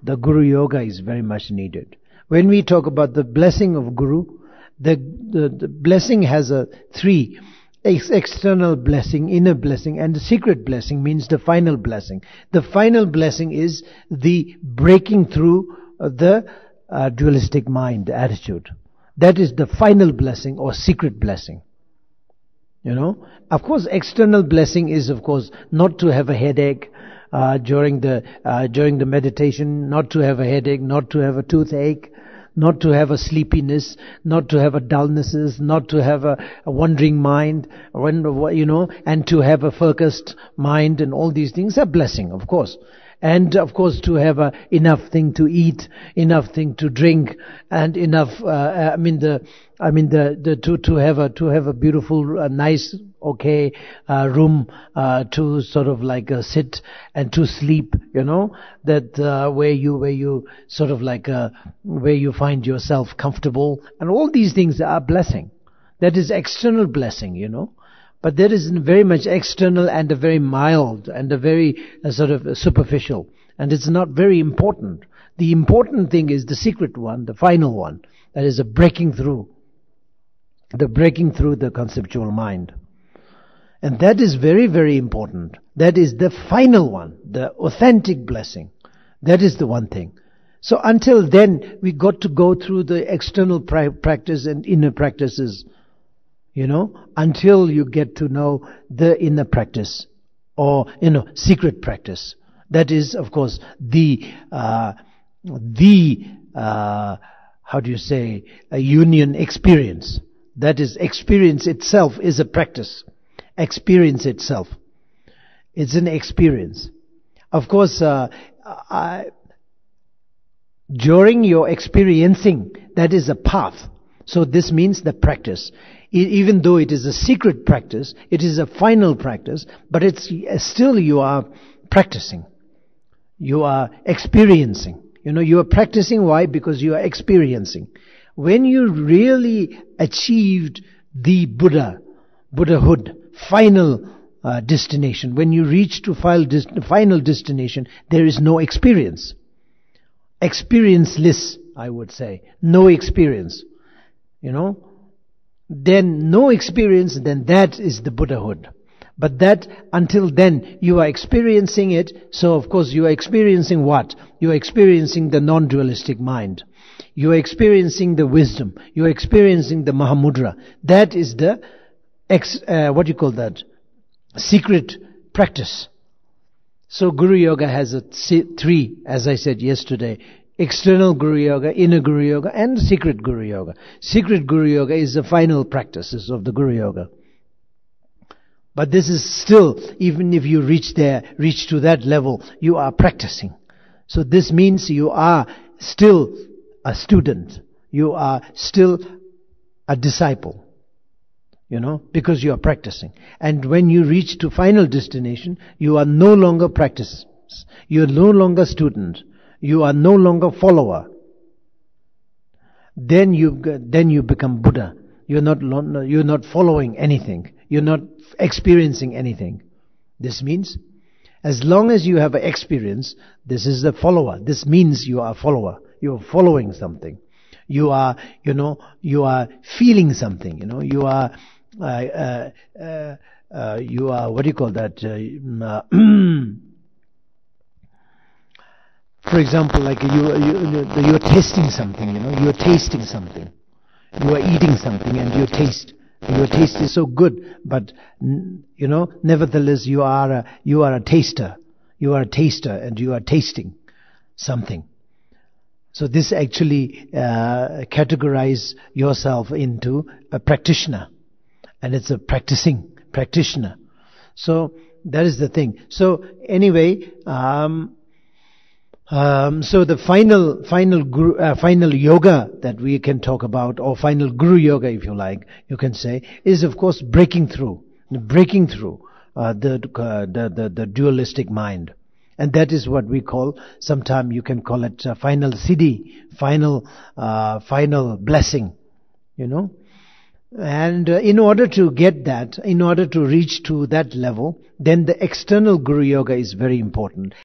the Guru Yoga is very much needed. When we talk about the blessing of Guru, the blessing has three: external blessing, inner blessing, and the secret blessing, means the final blessing. The final blessing is the breaking through the dualistic mind, the attitude. That is the final blessing or secret blessing. Of course, external blessing is, of course, not to have a headache during the meditation, not to have a headache, not to have a toothache, not to have a sleepiness, not to have a dullnesses, not to have a wandering mind, and to have a focused mind, and all these things are blessing, of course. And of course, to have enough thing to eat, enough thing to drink, and enough. To have a beautiful, nice, room to sort of like sit and to sleep. That where you sort of like where you find yourself comfortable, and all these things are blessing. That is external blessing. But there is very much external and a very mild and a very sort of superficial. And it's not very important. The important thing is the secret one, the final one. That is a breaking through. The breaking through the conceptual mind. And that is very, very important. That is the final one, the authentic blessing. That is the one thing. So until then, we got to go through the external practice and inner practices. Until you get to know the inner practice or, secret practice. That is, of course, a union experience. That is, experience itself is a practice. Experience itself. It's an experience. Of course, during your experiencing, that is a path. So this means the practice. Even though it is a secret practice, it is a final practice, but it's still you are practicing. You are experiencing. You are practicing. Why? Because you are experiencing. When you really achieved the Buddhahood, final destination, when you reach to final destination, there is no experience. Experienceless, I would say. No experience. Then no experience, then that is the Buddhahood. But that, until then, you are experiencing it. So of course you are experiencing what? You are experiencing the non-dualistic mind. You are experiencing the wisdom. You are experiencing the Mahamudra. That is the, secret practice. So Guru Yoga has three, as I said yesterday. External Guru Yoga, inner Guru Yoga, and secret Guru Yoga. Secret Guru Yoga is the final practices of the Guru Yoga. But this is still, even if you reach to that level, you are practicing. So this means you are still a student. You are still a disciple. Because you are practicing. And when you reach to final destination, you are no longer practice. You are no longer student. You are no longer follower. Then you become Buddha. You're not following anything. You're not experiencing anything. This means, as long as you have an experience, this is the follower. This means you are a follower. You are following something. You are, you are feeling something. You are, for example, like you're tasting something, you're tasting something. You are eating something and your taste is so good, but nevertheless you are a taster. You are a taster and you are tasting something. So this actually categorize yourself into a practitioner, and it's a practicing practitioner. So that is the thing. So anyway, so the final yoga that we can talk about, or final Guru Yoga, if you like, you can say, is of course breaking through the dualistic mind, and that is what we call. Sometimes you can call it final siddhi, final blessing, And in order to get that, in order to reach to that level, then the external Guru Yoga is very important.